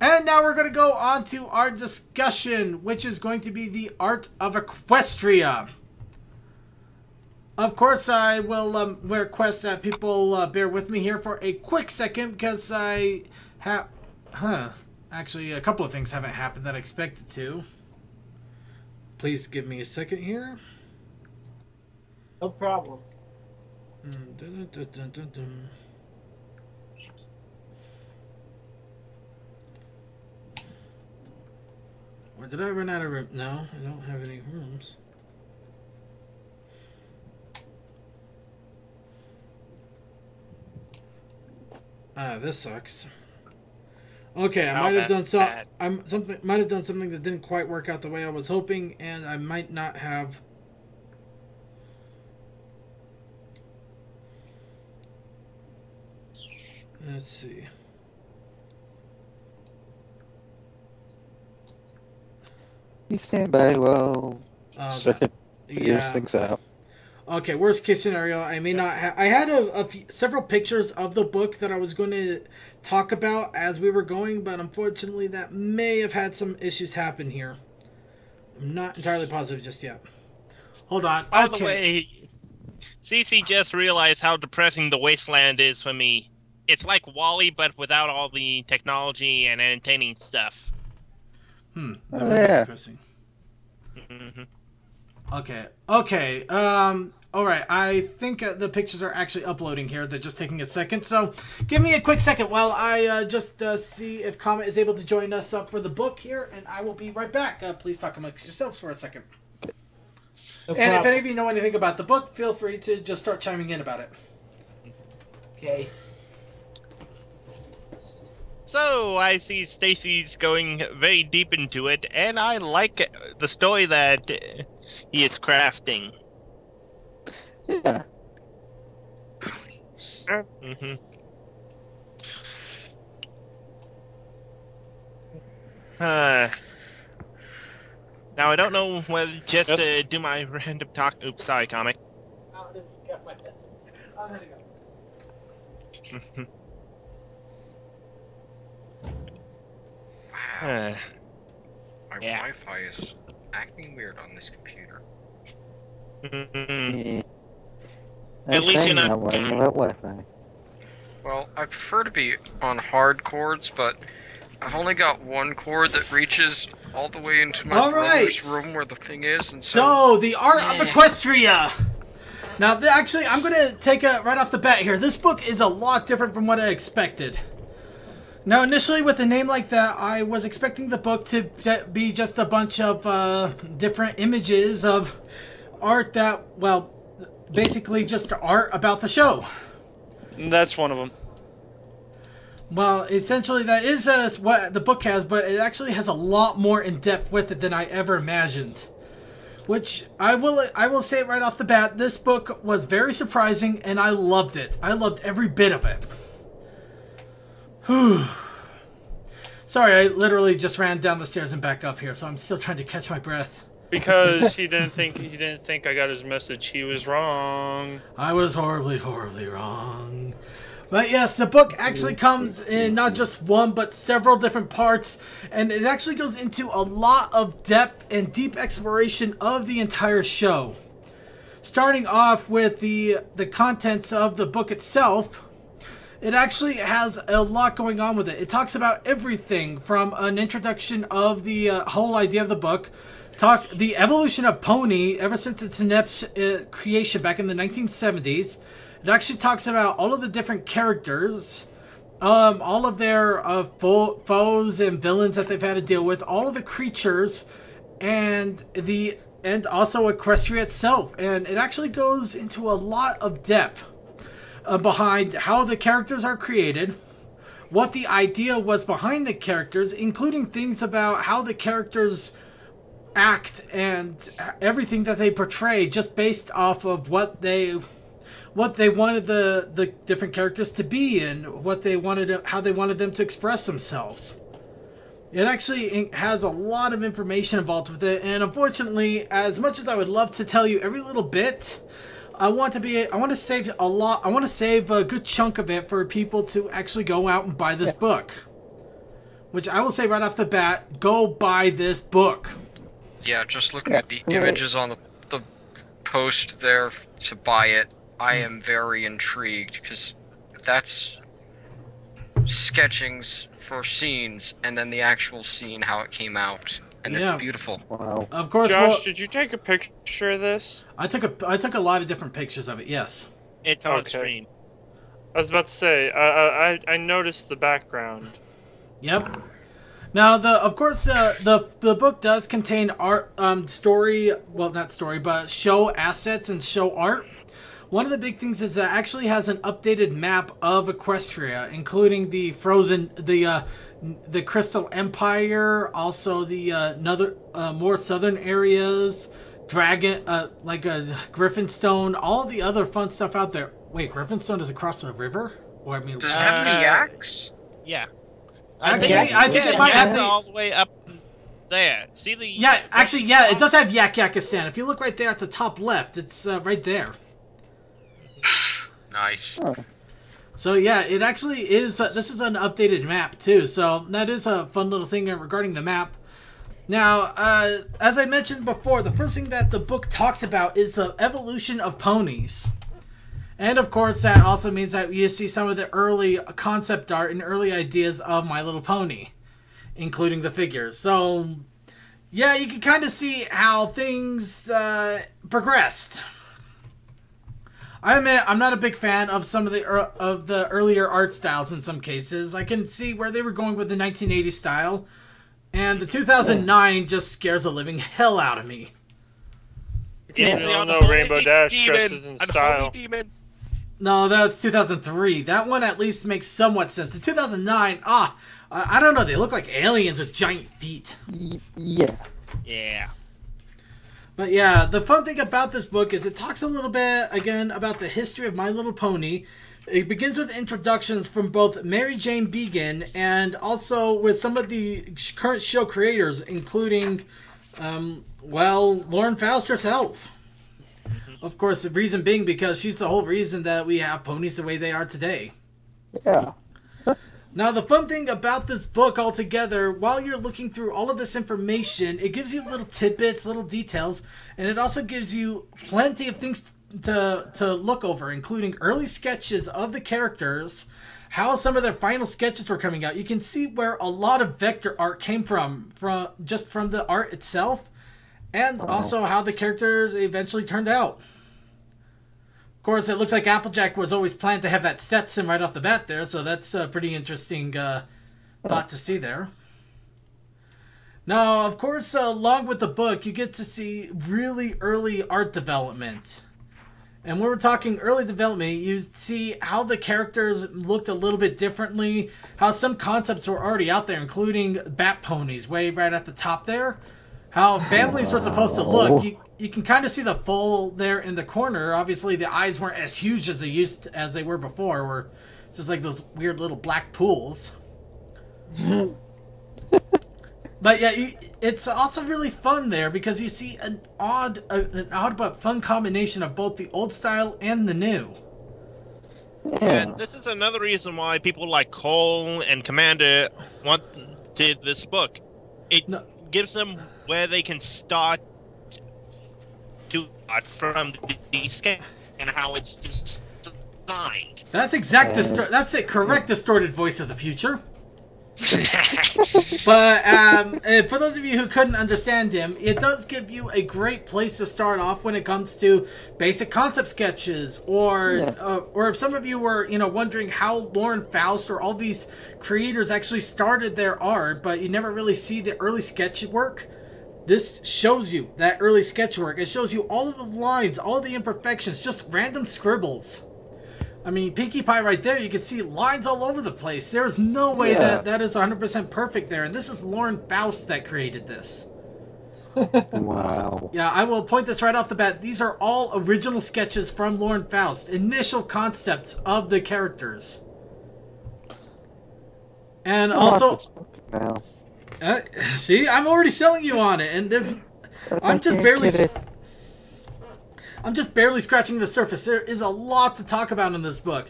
And now we're going to go on to our discussion, which is going to be the art of Equestria. Of course, I will request that people bear with me here for a quick second because I have... Actually, a couple of things haven't happened that I expected to. Please give me a second here. No problem. Or did I run out of room? No, I don't have any rooms. This sucks. Okay, I might have done might have done something that didn't quite work out the way I was hoping, and I might not have. Let's see. You stand by while second figures yeah. things out. Okay, worst case scenario, I may not have... I had several pictures of the book that I was going to talk about as we were going, but unfortunately that may have had some issues happen here. I'm not entirely positive just yet. Hold on. By the way, CC just realized how depressing the wasteland is for me. It's like Wall-E, but without all the technology and entertaining stuff. That Oh, would be yeah. depressing. Okay. Alright, I think the pictures are actually uploading here. They're just taking a second. So, give me a quick second while I just see if Comet is able to join us up for the book here, and I will be right back. Please talk amongst yourselves for a second. No And if problem. any of you know anything about the book, feel free to just start chiming in about it. Okay. So, I see Stacy's going very deep into it, and I like the story that he is crafting. Yeah. Now, I don't know whether just to do my random talk... Oops, sorry, Comic. Wow. My yeah. Wi-Fi is acting weird on this computer. Yeah. At least you're not- worrying about Wi-Fi. Well, I prefer to be on hard cords, but I've only got one cord that reaches all the way into my brother's room where the thing is, and So, the art of Equestria! Now, actually, I'm going to take a right off the bat here. This book is a lot different from what I expected. Now, initially, with a name like that, I was expecting the book to be just a bunch of different images of art that, well, basically just art about the show. That's one of them. Well, essentially, that is what the book has, but it actually has a lot more in depth with it than I ever imagined. Which I will say right off the bat, this book was very surprising, and I loved it. I loved every bit of it. Whew. Sorry, I literally just ran down the stairs and back up here, so I'm still trying to catch my breath. Because he didn't think I got his message. He was wrong. I was horribly, horribly wrong. But yes, the book actually comes in not just one, but several different parts, and it actually goes into a lot of depth and deep exploration of the entire show. Starting off with the contents of the book itself, it actually has a lot going on with it. It talks about everything from an introduction of the whole idea of the book, the evolution of Pony ever since its creation back in the 1970s. It actually talks about all of the different characters, all of their foes and villains that they've had to deal with, all of the creatures, and also Equestria itself. And it actually goes into a lot of depth behind how the characters are created, what the idea was behind the characters, including things about how the characters act and everything that they portray, just based off of what they wanted the different characters to be and how they wanted them to express themselves. It actually has a lot of information involved with it, and unfortunately, as much as I would love to tell you every little bit, I want to save a good chunk of it for people to actually go out and buy this book. which I will say right off the bat, go buy this book. Yeah, just looking at the images on the post there to buy it, I am very intrigued, because that's sketchings for scenes, and then the actual scene, how it came out. And it's beautiful. Wow. Of course, Josh, did you take a picture of this? I took a lot of different pictures of it, yes. It's on screen. I was about to say, I noticed the background. Yep. Now, of course, the book does contain art, story, well, not story, but show assets and show art. One of the big things is that it actually has an updated map of Equestria, including the frozen, the Crystal Empire, also the more southern areas, Dragon, like Griffinstone, all the other fun stuff out there. Wait, Griffinstone is across the river? Or I mean, does it have the yaks? Yeah. I think it might have all the way up there. See the? Yeah, actually, yeah, it does have Yakistan. If you look right there at the top left, it's right there. Nice. So yeah, it actually is. This is an updated map too, so that is a fun little thing regarding the map. Now, as I mentioned before, the first thing that the book talks about is the evolution of ponies. And of course, that also means that you see some of the early concept art and early ideas of My Little Pony, including the figures. So, yeah, you can kind of see how things progressed. I admit, I'm not a big fan of some of the earlier art styles in some cases. I can see where they were going with the 1980s style. And the 2009 just scares the living hell out of me. Because we all know Rainbow Dash dresses in style. No, that's 2003. That one at least makes somewhat sense. The 2009, I don't know. They look like aliens with giant feet. Yeah. Yeah. But yeah, the fun thing about this book is it talks a little bit, again, about the history of My Little Pony. It begins with introductions from both Mary Jane Began and also with some of the current show creators, including, Lauren Faust herself. Of course, the reason being because she's the whole reason that we have ponies the way they are today. Yeah. Now, the fun thing about this book altogether, while you're looking through all of this information, it gives you little tidbits, little details, and it also gives you plenty of things to look over, including early sketches of the characters, how some of their final sketches were coming out. You can see where a lot of vector art came from just from the art itself, and also how the characters eventually turned out. Of course, it looks like Applejack was always planned to have that Stetson right off the bat there, so that's a pretty interesting thought to see there. Now, of course, along with the book, you get to see really early art development. And when we're talking early development, you see how the characters looked a little bit differently, how some concepts were already out there, including bat ponies way right at the top there. How families were supposed to look. You can kind of see the foal there in the corner. Obviously, the eyes weren't as huge as they were before. Were just like those weird little black pools. But yeah, it's also really fun there because you see an odd but fun combination of both the old style and the new. And this is another reason why people like Cole and Commander wanted this book. It gives them where they can start to art from the sketch and how it's designed. That's that's the correct distorted voice of the future. But for those of you who couldn't understand him, it does give you a great place to start off when it comes to basic concept sketches, or if some of you were wondering how Lauren Faust or all these creators actually started their art, but you never really see the early sketch work. This shows you that early sketch work. It shows you all of the lines, all the imperfections, just random scribbles. I mean, Pinkie Pie right there, you can see lines all over the place. There's no way that is 100% perfect there. And this is Lauren Faust that created this. Wow. Yeah, I will point this right off the bat. These are all original sketches from Lauren Faust. Initial concepts of the characters. And also... see, I'm already selling you on it. And there's... I'm just barely scratching the surface. There is a lot to talk about in this book.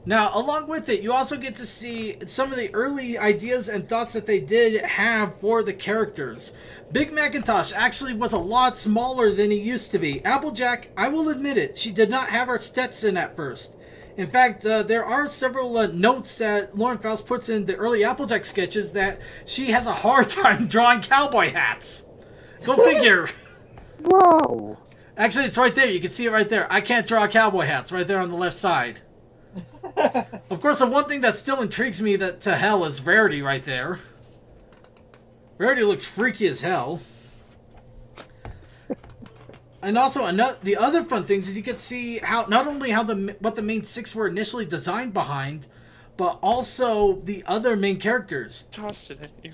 Now, along with it, you also get to see some of the early ideas and thoughts that they did have for the characters. Big Macintosh actually was a lot smaller than he used to be. Applejack, I will admit it, she did not have her Stetson at first. In fact, there are several notes that Lauren Faust puts in the early Applejack sketches that she has a hard time drawing cowboy hats. Go figure. Whoa. Actually, it's right there. You can see it right there. I can't draw cowboy hats right there on the left side. Of course, the one thing that still intrigues me to hell is Verity right there. Verity looks freaky as hell. And also, the other fun things is you can see how not only what the main six were initially designed behind, but also the other main characters. Tossed it at you.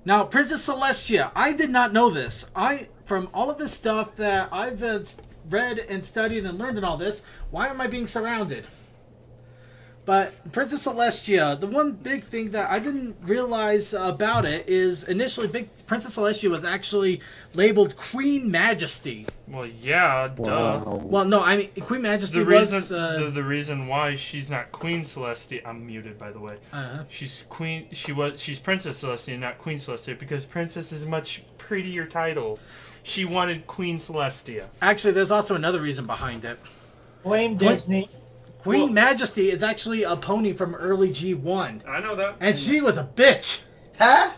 Now, Princess Celestia, I did not know this. From all of this stuff that I've read and studied and learned and all this, why am I being surrounded? But Princess Celestia, the one big thing that I didn't realize about it is initially Princess Celestia was actually labeled Queen Majesty. Well, yeah, duh. Wow. Well, no, I mean Queen Majesty The reason why she's not Queen Celestia. I'm muted, by the way. She's Queen. She's Princess Celestia, not Queen Celestia, because Princess is a much prettier title. She wanted Queen Celestia. Actually, there's also another reason behind it. Blame Disney. Queen Majesty is actually a pony from early G1. I know that. And she was a bitch. Huh?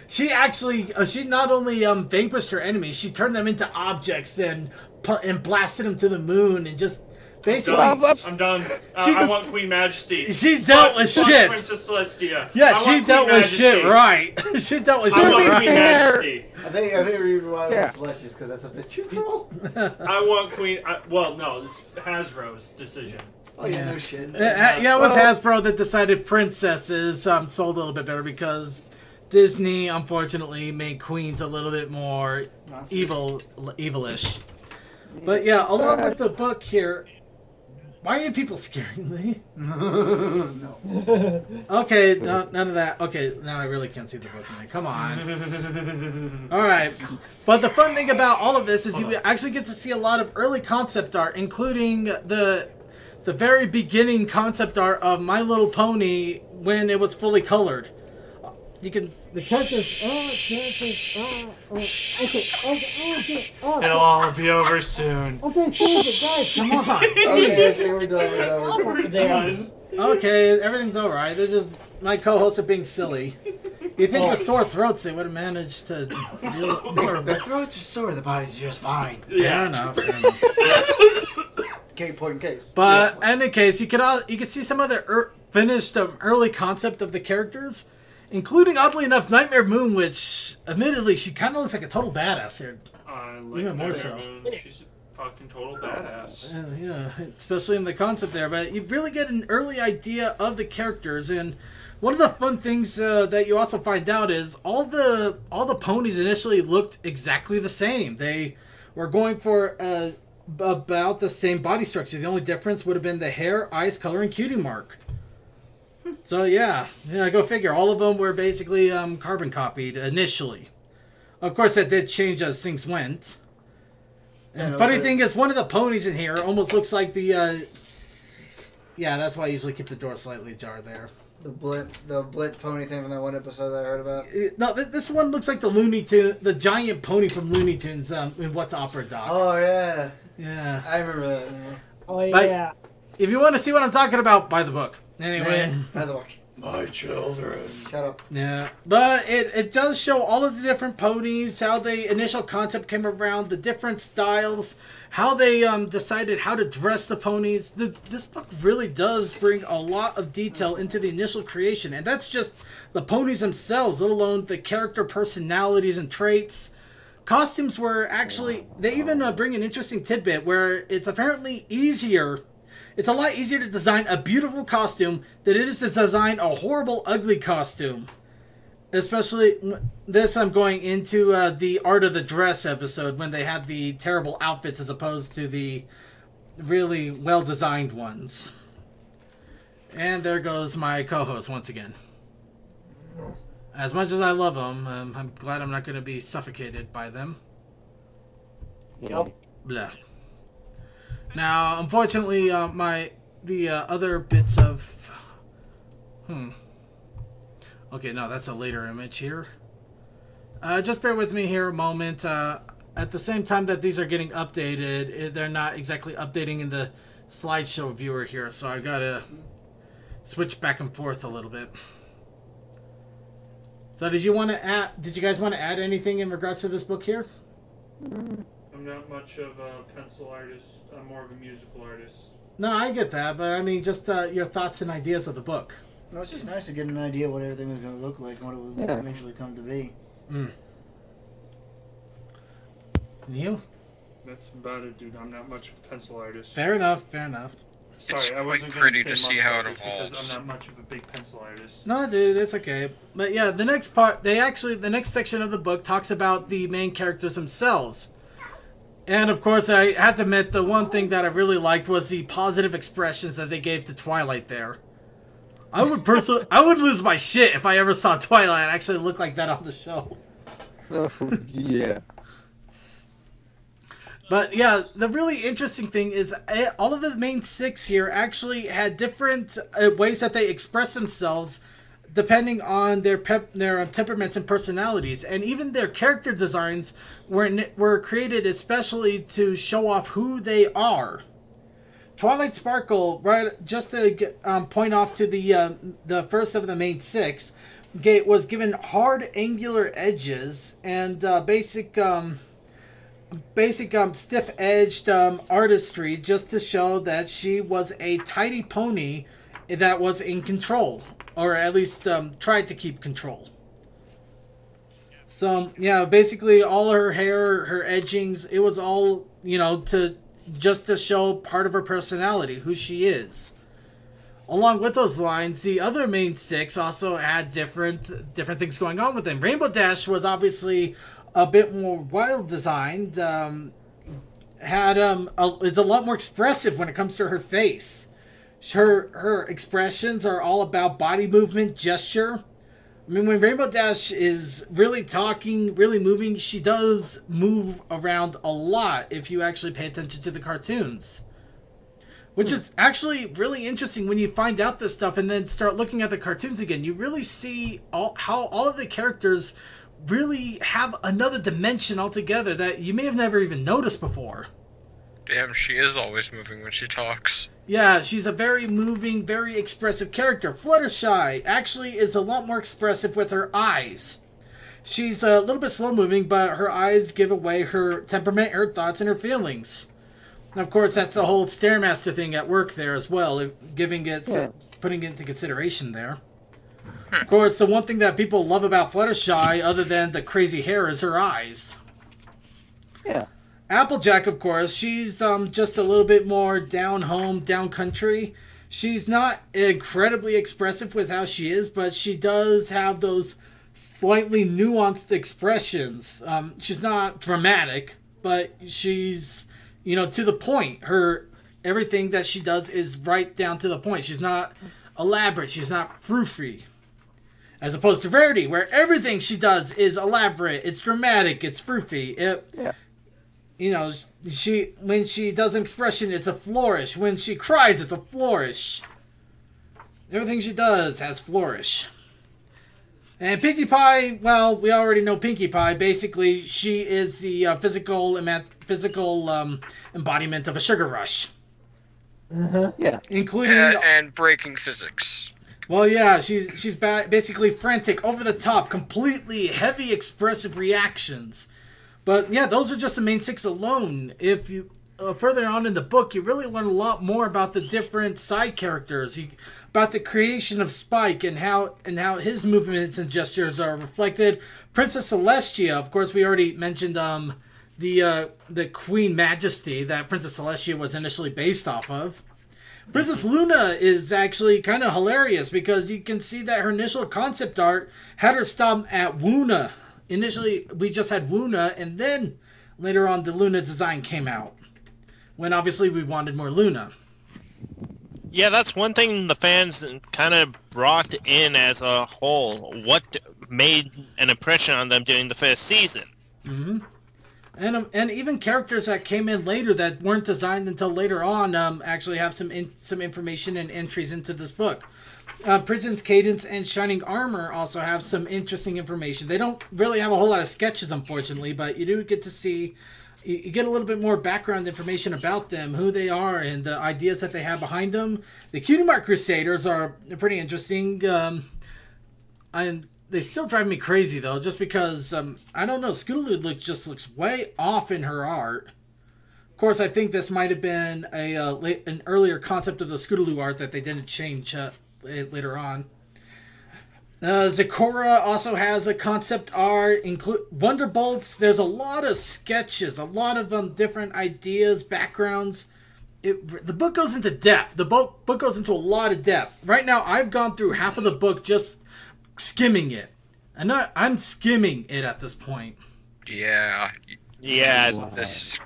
She actually, she not only vanquished her enemies, she turned them into objects and blasted them to the moon and just basically... I'm done. I want Queen Majesty. She dealt with shit. Princess Celestia. Yeah, she dealt with shit right. She dealt with shit I want right. Queen Majesty. I think we rewind Celestia's because that's a bit too cruel. I want Queen... well, no, it's Hasbro's decision. Oh yeah, no shit. Yeah, it was Hasbro that decided princesses sold a little bit better because Disney, unfortunately, made queens a little bit more evilish. But yeah, along with the book here, why are you people scaring me? No. Okay, none of that. Okay, now I really can't see the book. Come on. All right. But the fun thing about all of this is you actually get to see a lot of early concept art, including the very beginning concept art of My Little Pony when it was fully colored. You can... The characters... Okay. It'll all be over soon. Okay, guys, come on. Okay, we're done. Okay, everything's alright. They're just... My co-hosts are being silly. You think with sore throats they would have managed to deal with... Their throats are sore, the bodies are just fine. Fair enough. Point case. But in any case, you can see some of the finished early concept of the characters, including, oddly enough, Nightmare Moon, which, admittedly, she kind of looks like a total badass here. I like Even more Nightmare so. Moon. She's a fucking total badass. Yeah, especially in the concept there. But you really get an early idea of the characters, and one of the fun things that you also find out is all the ponies initially looked exactly the same. They were going for about the same body structure. The only difference would have been the hair, eyes, color, and cutie mark. So yeah, go figure. All of them were basically carbon copied initially. Of course, that did change as things went. And funny thing is, one of the ponies in here almost looks like the... yeah, that's why I usually keep the door slightly ajar there. The blimp pony thing from that one episode that I heard about. No, this one looks like the giant pony from Looney Tunes in What's Opera Doc. Oh yeah. Yeah. I remember that. Oh yeah. But if you want to see what I'm talking about, buy the book. Anyway. By the book. My children. Shut up. Yeah. But it does show all of the different ponies, how the initial concept came around, the different styles, how they decided how to dress the ponies. This book really does bring a lot of detail into the initial creation. And that's just the ponies themselves, let alone the character personalities and traits. Costumes were actually... They even bring an interesting tidbit where it's apparently easier... It's a lot easier to design a beautiful costume than it is to design a horrible, ugly costume. Especially this, I'm going into the Art of the Dress episode when they had the terrible outfits as opposed to the really well-designed ones. And there goes my co-host once again. As much as I love them, I'm glad I'm not going to be suffocated by them. Yep. Blah. Now, unfortunately, the other bits of... Okay, no, that's a later image here. Just bear with me here a moment. At the same time that these are getting updated, they're not exactly updating in the slideshow viewer here, so I gotta switch back and forth a little bit. So did you guys want to add anything in regards to this book here? I'm not much of a pencil artist. I'm more of a musical artist. No, I get that, but I mean, just your thoughts and ideas of the book. No, it's just nice to get an idea what everything was going to look like and what it will eventually come to be. And you? That's about it, dude. I'm not much of a pencil artist. Fair enough, fair enough. Sorry, I wasn't pretty going to see how it because evolves. I'm not much of a big pencil artist. No, dude, it's okay. But yeah, the next part, the next section of the book talks about the main characters themselves. And of course, I have to admit, the one thing that I really liked was the positive expressions that they gave to Twilight there. I would lose my shit if I ever saw Twilight actually look like that on the show. Oh, yeah. But yeah, the really interesting thing is all of the main six here actually had different ways that they express themselves depending on their temperaments and personalities. And even their character designs were created especially to show off who they are. Twilight Sparkle, right, just to point off to the first of the main six, was given hard angular edges and basic stiff-edged artistry just to show that she was a tidy pony that was in control, or at least tried to keep control. So yeah, basically all her hair, her edgings, it was all, you know, just to show part of her personality, who she is. Along with those lines, the other main six also had different things going on with them. Rainbow Dash was obviously a bit more wild designed, is a lot more expressive when it comes to her face. Her expressions are all about body movement, gesture. I mean, when Rainbow Dash is really talking, really moving, she does move around a lot if you actually pay attention to the cartoons. Which is actually really interesting when you find out this stuff and then start looking at the cartoons again. You really see how all of the characters really have another dimension altogether that you may have never even noticed before. Damn, she is always moving when she talks. Yeah, she's a very moving, very expressive character. Fluttershy actually is a lot more expressive with her eyes. She's a little bit slow-moving, but her eyes give away her temperament, her thoughts, and her feelings. And of course, that's the whole Stairmaster thing at work there as well, putting it into consideration there. Of course, the one thing that people love about Fluttershy, other than the crazy hair, is her eyes. Yeah. Applejack, of course, she's just a little bit more down-home, down-country. She's not incredibly expressive with how she is, but she does have those slightly nuanced expressions. She's not dramatic, but she's, you know, to the point. Everything that she does is right down to the point. She's not elaborate. She's not frou-frou. As opposed to Rarity, where everything she does is elaborate. It's dramatic. It's frou-frou. You know, when she does an expression, it's a flourish. When she cries, it's a flourish. Everything she does has flourish. And Pinkie Pie, well, we already know Pinkie Pie. Basically, she is the physical embodiment of a sugar rush. Yeah. Including... And breaking physics. Well, yeah, she's basically frantic, over the top, completely heavy expressive reactions. But yeah, those are just the main six alone. If you further on in the book, you really learn a lot more about the different side characters, about the creation of Spike and how his movements and gestures are reflected. Princess Celestia, of course, we already mentioned the Queen Majesty that Princess Celestia was initially based off of. Princess Luna is actually kind of hilarious because you can see that her initial concept art had her stop at Wuna. Initially, we just had Wuna, and then later on the Luna design came out. When obviously we wanted more Luna. Yeah, that's one thing the fans kind of brought in as a whole. What made an impression on them during the first season. Mm-hmm. And even characters that came in later that weren't designed until later on actually have some information and entries into this book. Prison's Cadence and Shining Armor also have some interesting information. They don't really have a whole lot of sketches, unfortunately, but you do get to see, you get a little bit more background information about them, who they are, and the ideas that they have behind them. The Cutie Mark Crusaders are pretty interesting. And they still drive me crazy, though, just because, I don't know, Scootaloo just looks way off in her art. Of course, I think this might have been an earlier concept of the Scootaloo art that they didn't change later on. Zecora also has a concept art, Wonderbolts. There's a lot of sketches, a lot of different ideas, backgrounds. The book goes into depth. The book goes into a lot of depth. Right now, I've gone through half of the book just skimming it. And I'm skimming it at this point. Yeah. Yeah. This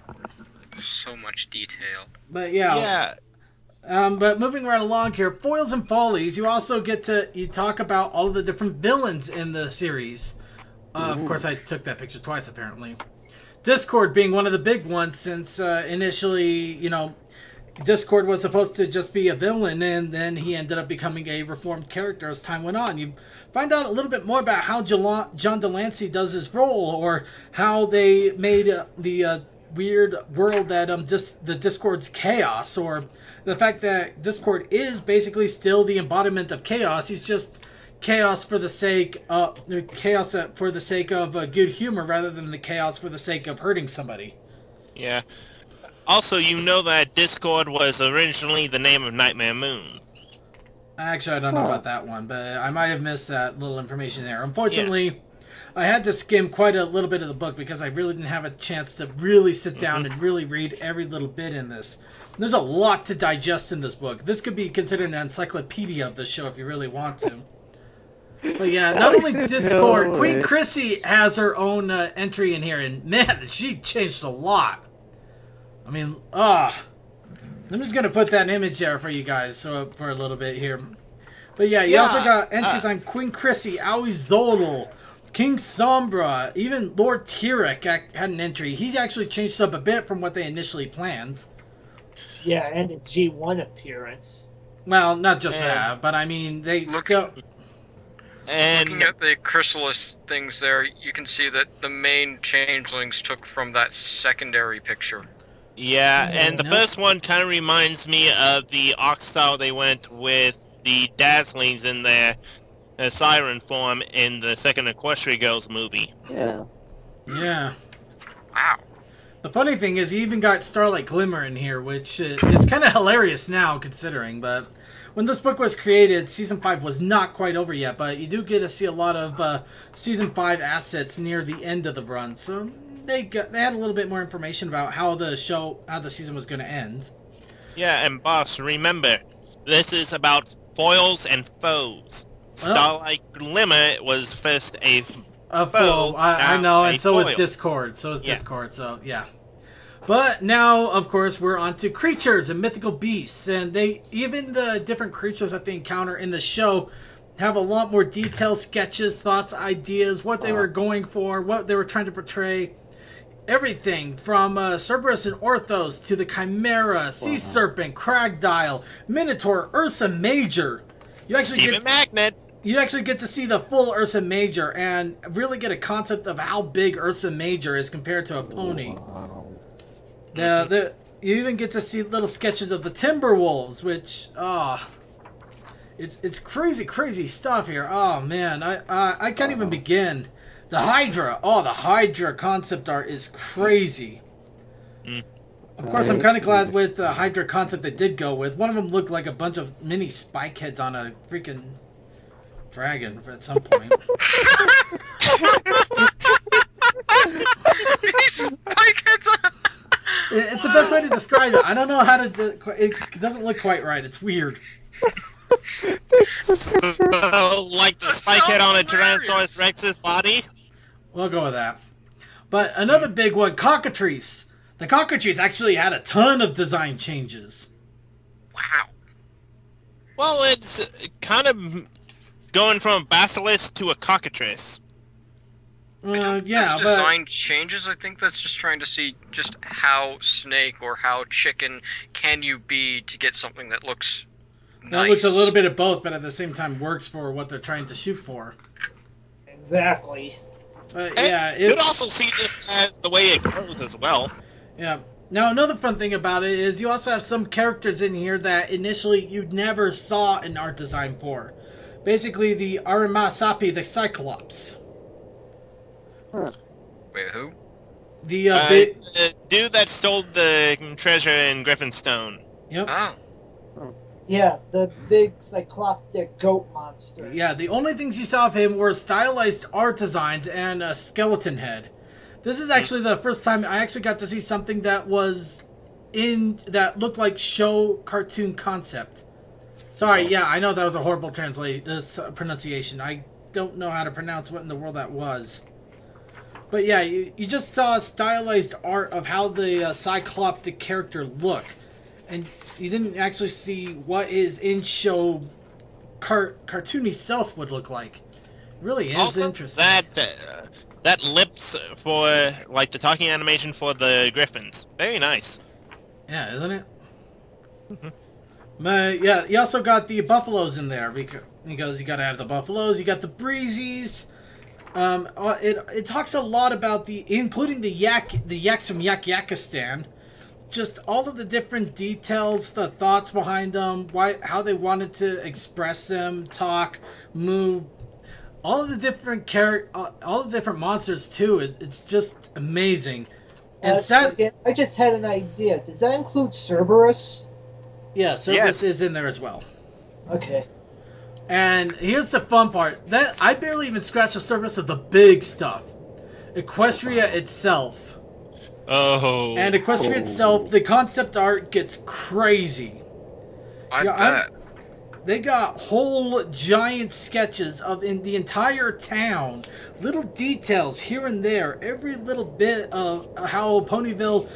is so much detail. But yeah. But moving right along here, Foils and Follies, you also get to talk about all of the different villains in the series. Of course, I took that picture twice, apparently. Discord being one of the big ones, since initially, Discord was supposed to just be a villain, and then he ended up becoming a reformed character as time went on. You find out a little bit more about how John Delancey does his role, or how they made the weird world that the Discord's chaos, or the fact that Discord is basically still the embodiment of chaos. He's just chaos for the sake of good humor, rather than the chaos for the sake of hurting somebody. Yeah. Also, you know that Discord was originally the name of Nightmare Moon. Actually, I don't know about that one, but I might have missed that little information there. Unfortunately, I had to skim quite a little bit of the book because I really didn't have a chance to really sit down and really read every little bit in this. There's a lot to digest in this book. This could be considered an encyclopedia of the show if you really want to. But yeah, not only Discord, Queen Chrissy has her own entry in here, and man, she changed a lot. I mean, I'm just going to put that image there for you guys for a little bit here. But yeah, you also got entries on Queen Chrissy, Aoi Zodal, King Sombra, even Lord Tyrek had an entry. He actually changed up a bit from what they initially planned. Yeah, and his G1 appearance. Well, not just that, but I mean, looking at the chrysalis things there, you can see that the main changelings took from that secondary picture. Yeah, and the first one kind of reminds me of the Ox style they went with the Dazzlings in their siren form in the second Equestria Girls movie. Yeah. Yeah. Wow. The funny thing is, you even got Starlight Glimmer in here, which is kind of hilarious now, considering, but when this book was created, Season 5 was not quite over yet, but you do get to see a lot of Season 5 assets near the end of the run, so they had a little bit more information about how the season was going to end. Yeah, and boss, remember, this is about foils and foes. Starlight Glimmer was first a foe. I know, and so foil. is Discord. Discord, so yeah. But now, of course, we're on to creatures and mythical beasts, and even the different creatures that they encounter in the show have a lot more detailed sketches, thoughts, ideas, what they were going for, what they were trying to portray. Everything from Cerberus and Orthos to the Chimera, Sea Serpent, Cragdile, Minotaur, Ursa Major. You actually get to see the full Ursa Major and really get a concept of how big Ursa Major is compared to a pony. You even get to see little sketches of the Timberwolves, which it's crazy stuff here. Oh man, I can't even begin. The Hydra. Oh, the Hydra concept art is crazy. Of course, I'm kind of glad with the Hydra concept they did go with. One of them looked like a bunch of mini spike heads on a freaking dragon at some point. Spike heads on... It's the best way to describe it. I don't know how to... It doesn't look quite right. It's weird. Like the spike head on a Tyrannosaurus Rex's body? We'll go with that. But another big one, Cockatrice. The Cockatrice actually had a ton of design changes. Wow. Well, it's kind of going from a basilisk to a cockatrice. Yeah, but design changes. I think that's just trying to see just how snake or how chicken can you be to get something that looks nice. That looks a little bit of both, but at the same time works for what they're trying to shoot for. Exactly. Yeah, you could also see this as the way it grows as well. Yeah. Now, another fun thing about it is you also have some characters in here that initially you never saw an art design for. Basically, the Arimasapi, the Cyclops. Huh. Wait, who? The dude that stole the treasure in Griffinstone. Yep. Oh. Yeah, the big cycloptic goat monster. Yeah, the only things you saw of him were stylized art designs and a skeleton head. This is actually the first time I actually got to see something that was that looked like show cartoon concept. Sorry, yeah, I know that was a horrible pronunciation. I don't know how to pronounce what in the world that was. But yeah, you just saw stylized art of how the cycloptic character looked. And you didn't actually see what his in-show cartoony self would look like. It really is also, interesting. That lips for, like, the talking animation for the griffins. Very nice. Yeah, isn't it? But yeah, you also got the buffaloes in there because you got to have the buffaloes. You got the breezies. It talks a lot about including the yaks from Yakistan. Just all of the different details, the thoughts behind them, how they wanted to express them, talk, move, all of the different all the different monsters too. It's just amazing. And I just had an idea. Does that include Cerberus? Yeah, Cerberus is in there as well. Okay. And here's the fun part: that I barely even scratched the surface of the big stuff. Equestria itself. Oh. And Equestria itself, the concept art gets crazy. I bet. They got whole giant sketches in the entire town. Little details here and there. Every little bit of how Ponyville,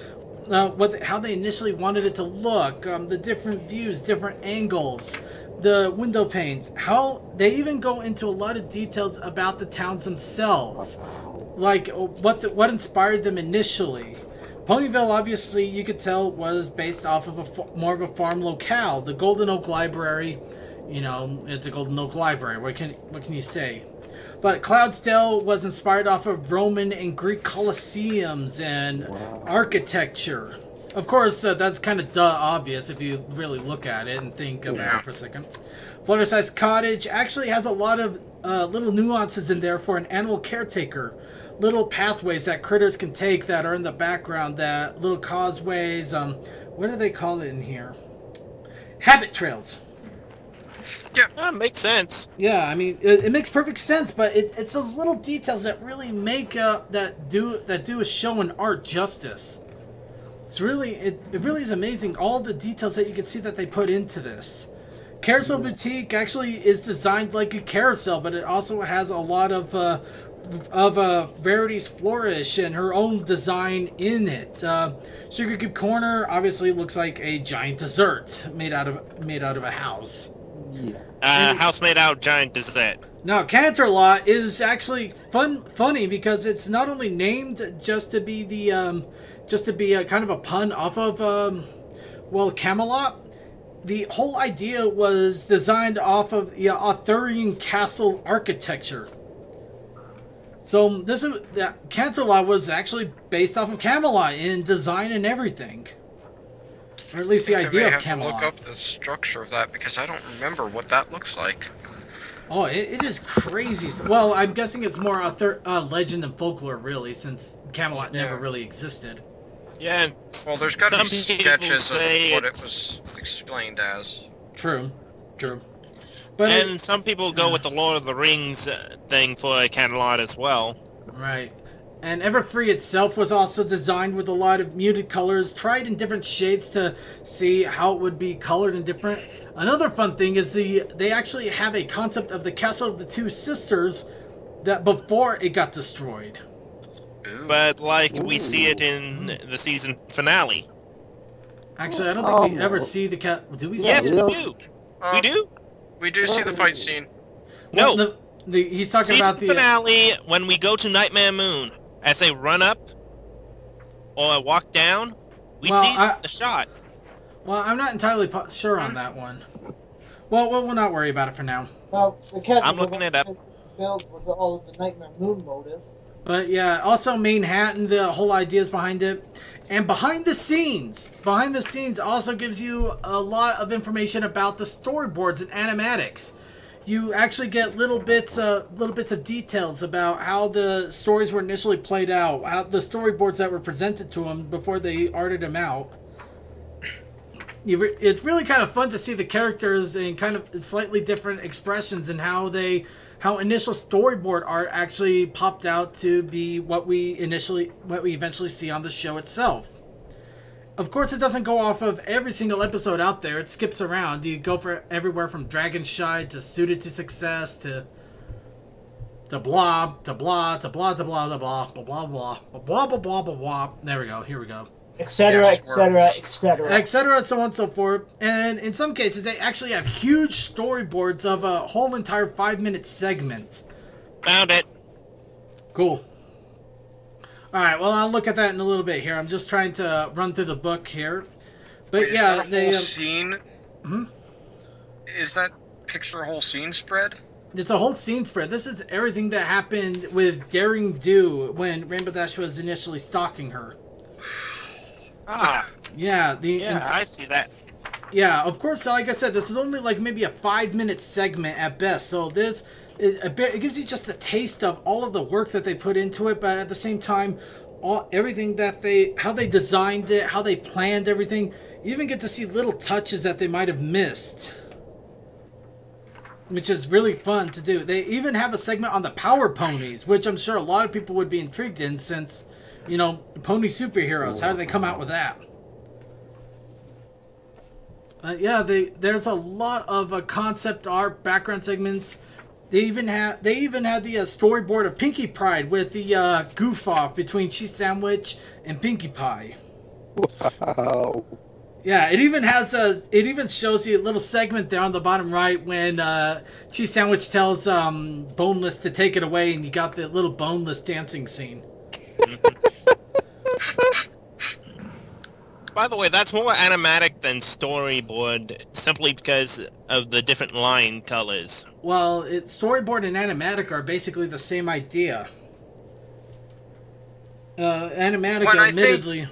how they initially wanted it to look. The different views, different angles. The window panes. How they even go into a lot of details about the towns themselves. Like what inspired them initially. Ponyville, obviously, you could tell was based off of more of a farm locale. The Golden Oak Library, you know, it's a Golden Oak Library. What can you say? But Cloudsdale was inspired off of Roman and Greek Colosseums and architecture. Of course, that's kind of obvious if you really look at it and think about it for a second. Fluttershy's Cottage actually has a lot of little nuances in there for an animal caretaker. Little pathways that critters can take that are in the background, that little causeways, what do they call it in here? Habit trails. Yeah, that makes sense. Yeah, I mean, it makes perfect sense, but it's those little details that really make that do a show and art justice. It's really it really is amazing all the details that you can see that they put into this. Carousel Boutique actually is designed like a carousel, but it also has a lot of Verity's Flourish and her own design in it. Sugar Cube Corner obviously looks like a giant dessert made out of a house. Yeah. House made out giant dessert. Now, Canterlot is actually funny because it's not only named just to be a kind of a pun off of Camelot. The whole idea was designed off of the Arthurian castle architecture. So Canterlot was actually based off of Camelot in design and everything, or at least the idea of Camelot. I may have to look up the structure of that because I don't remember what that looks like. Oh, it is crazy. Well, I'm guessing it's more legend and folklore, really, since Camelot never really existed. Yeah. Well, there's got to be sketches of what it was explained as. True. But some people go with the Lord of the Rings thing for Canterlot as well. Right. And Everfree itself was also designed with a lot of muted colors, tried in different shades to see how it would be colored in different. Another fun thing is they actually have a concept of the Castle of the Two Sisters that before it got destroyed. Ooh. But we see it in the season finale. Actually, I don't think we ever see the cat. Do we see Yes, it? we do. We do? We do see the fight scene. No. Well, He's talking Season about the finale when we go to Nightmare Moon. As they run up or walk down, we see the shot. Well, I'm not entirely sure on that one. Well, we'll not worry about it for now. Well, the cat. I'm looking it up. Built with all of the Nightmare Moon motive. But yeah, also Manhattan, the whole ideas behind it. And behind the scenes also gives you a lot of information about the storyboards and animatics. You actually get little bits of details about how the stories were initially played out, how the storyboards that were presented to them before they arted them out. It's really kind of fun to see the characters in kind of slightly different expressions and how initial storyboard art actually popped out to be what we eventually see on the show itself. Of course, it doesn't go off of every single episode out there. It skips around. You go for everywhere from Dragon Shy to Suited to Success to blah to blah to blah to blah to blah blah blah blah blah blah blah blah blah. There we go. Here we go. Etc. Etc. Etc. Etc. So on and so forth. And in some cases, they actually have huge storyboards of a whole entire 5-minute segment. Found it. Cool. Alright, well, I'll look at that in a little bit here. I'm just trying to run through the book here. But wait, yeah, is that a whole scene? Is that picture a whole scene spread? It's a whole scene spread. This is everything that happened with Daring Do when Rainbow Dash was initially stalking her. Ah. Yeah, I see that. Yeah, of course, like I said, this is only like maybe a 5-minute segment at best. So it gives you just a taste of all of the work that they put into it, but at the same time, everything that how they designed it, how they planned everything. You even get to see little touches that they might have missed, which is really fun to do. They even have a segment on the Power Ponies, which I'm sure a lot of people would be intrigued in since, you know, pony superheroes. How do they come out with that? Yeah, there's a lot of concept art, background segments. They even had the storyboard of Pinkie Pride with the goof off between Cheese Sandwich and Pinkie Pie. Wow. Yeah, it even shows you a little segment there on the bottom right when Cheese Sandwich tells Boneless to take it away, and you got the little Boneless dancing scene. By the way, that's more animatic than storyboard, simply because of the different line colors. Well, storyboard and animatic are basically the same idea. Animatic, admittedly...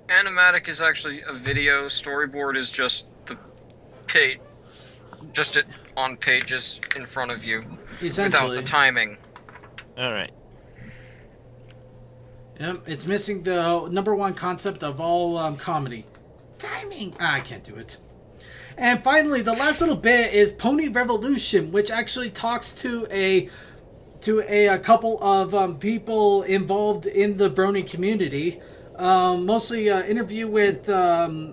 Animatic is actually a video. Storyboard is just the page, just it on pages in front of you, essentially, without the timing. All right. Yep, it's missing the #1 concept of all comedy: timing. I can't do it. And finally, the last little bit is Pony Revolution, which actually talks to a couple of people involved in the Brony community. Mostly interview with Mattis,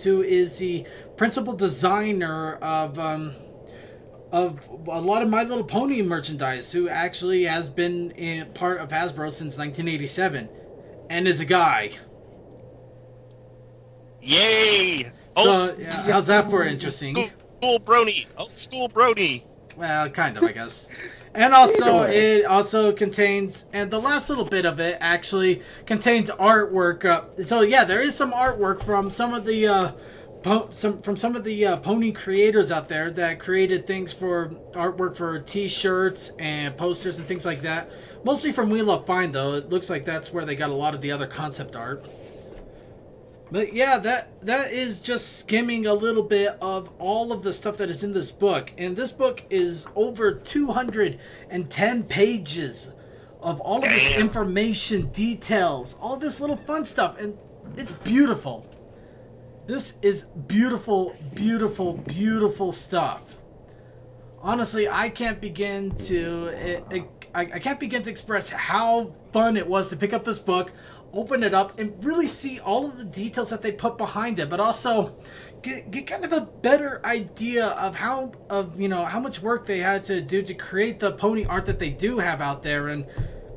who is the principal designer of a lot of My Little Pony merchandise, who actually has been part of Hasbro since 1987, and is a guy. Yay! So, yeah, how's that for interesting? School Brony! Old school Brony! Well, kind of, I guess. And also, it also contains, and the last little bit of it actually contains artwork. So yeah, there is some artwork from some of the pony creators out there that created things for artwork for T-shirts and posters and things like that. Mostly from We Love Fine, though. It looks like that's where they got a lot of the other concept art. But yeah, that is just skimming a little bit of all of the stuff that is in this book. And this book is over 210 pages of all of this information, details, all this little fun stuff. And it's beautiful. This is beautiful, beautiful, beautiful stuff. Honestly, I can't begin to express how fun it was to pick up this book, open it up, and really see all of the details that they put behind it, but also get kind of a better idea of how much work they had to do to create the pony art that they do have out there. And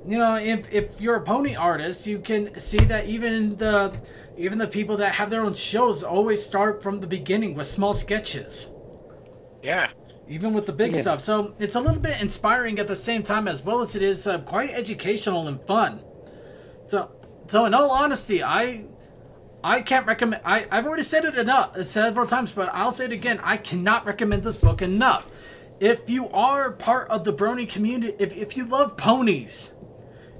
if you're a pony artist, you can see that even the people that have their own shows always start from the beginning with small sketches. Yeah. even with the big stuff. So it's a little bit inspiring at the same time, as well as it is quite educational and fun. So in all honesty, I can't recommend. I've already said it several times, but I'll say it again. I cannot recommend this book enough. If you are part of the Brony community, if you love ponies,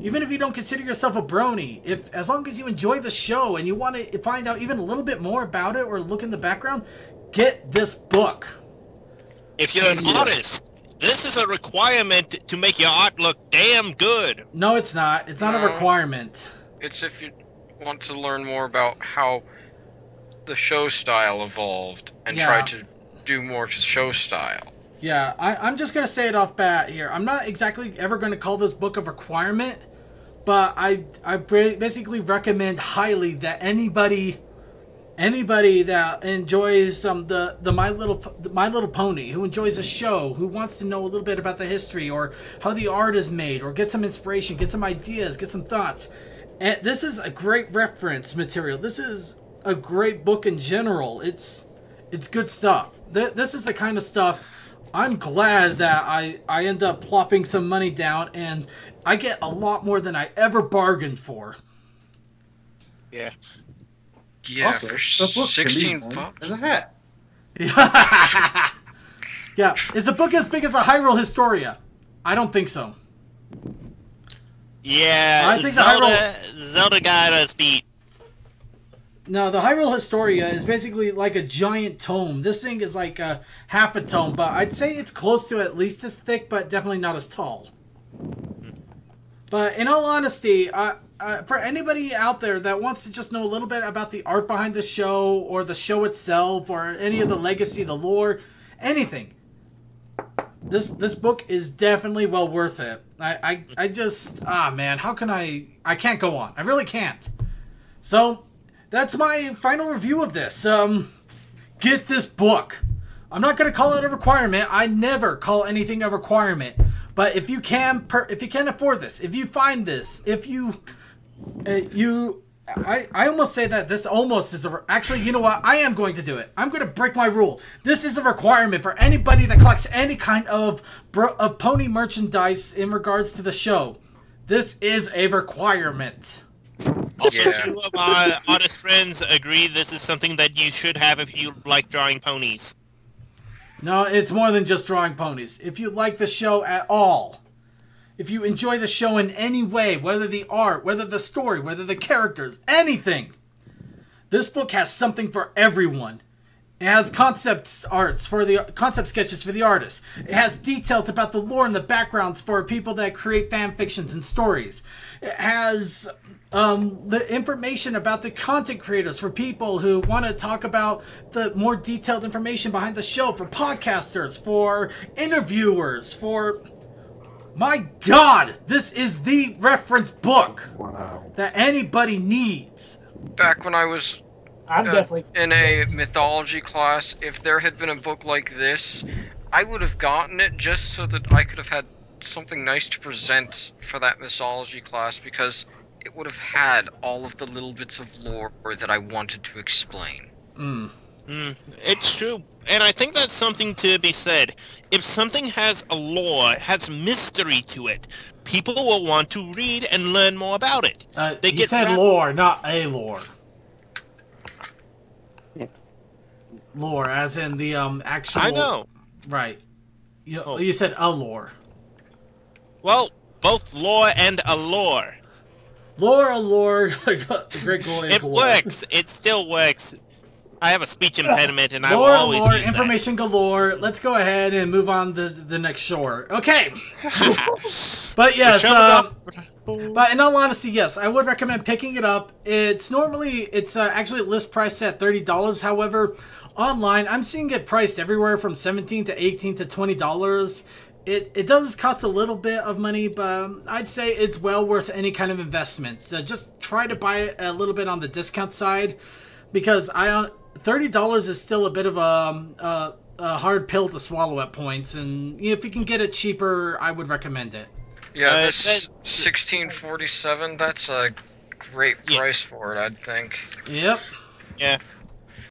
even if you don't consider yourself a Brony, as long as you enjoy the show and you want to find out even a little bit more about it or look in the background, get this book. If you're an artist, this is a requirement to make your art look damn good. No, it's not. It's not a requirement. It's if you want to learn more about how the show style evolved and try to do more to show style. Yeah, I'm just going to say it off bat here. I'm not exactly ever going to call this book a requirement, but I basically recommend highly that anybody that enjoys the My Little Pony, who enjoys a show, who wants to know a little bit about the history or how the art is made, or get some inspiration, get some ideas, get some thoughts. And this is a great reference material. This is a great book in general. It's good stuff. This is the kind of stuff I'm glad that I end up plopping some money down, and I get a lot more than I ever bargained for. Yeah. Yeah, Also, for the book 16 can be bucks. as a hat. Yeah, is the book as big as a Hyrule Historia? I don't think so. Yeah, I think Zelda got us beat. No, the Hyrule Historia is basically like a giant tome. This thing is like half a tome, but I'd say it's close to at least as thick, but definitely not as tall. But in all honesty, for anybody out there that wants to just know a little bit about the art behind the show, or the show itself, or any of the legacy, the lore, anything, this book is definitely well worth it. I just, man, how can I can't go on. I really can't. So that's my final review of this. Get this book. I'm not going to call it a requirement. I never call anything a requirement. But if you can afford this, if you find this, if I almost say that this almost is actually, you know what? I am going to do it. I'm going to break my rule. This is a requirement for anybody that collects any kind of pony merchandise in regards to the show. This is a requirement. Also, two of our artist friends agree this is something that you should have if you like drawing ponies. No, it's more than just drawing ponies. If you like the show at all, if you enjoy the show in any way, whether the art, whether the story, whether the characters, anything, this book has something for everyone. It has concept sketches for the artists. It has details about the lore and the backgrounds for people that create fan fictions and stories. It has the information about the content creators for people who want to talk about the more detailed information behind the show, for podcasters, for interviewers, for... My God, this is the reference book that anybody needs. Back when I was I'm definitely in a mythology class, if there had been a book like this, I would have gotten it just so that I could have had something nice to present for that mythology class, because it would have had all of the little bits of lore that I wanted to explain. It's true. And I think that's something to be said. If something has a lore, has mystery to it, people will want to read and learn more about it. You said lore, not a lore. Lore, as in the actual... I know. Right. You said a lore. Well, both lore and a lore. Lore, great glory. It works. It still works. I have a speech impediment, and I will lore, always use that. information galore. Let's go ahead and move on to the next shore. Okay. But yes, but in all honesty, yes, I would recommend picking it up. It's actually list priced at $30. However, online, I'm seeing it priced everywhere from $17 to $18 to $20. It does cost a little bit of money, but I'd say it's well worth any kind of investment. Just try to buy it a little bit on the discount side, because $30 is still a bit of a hard pill to swallow at points, and if you can get it cheaper, I would recommend it. Yeah, this $16.47. That's a great price for it, I'd think. Yep. Yeah.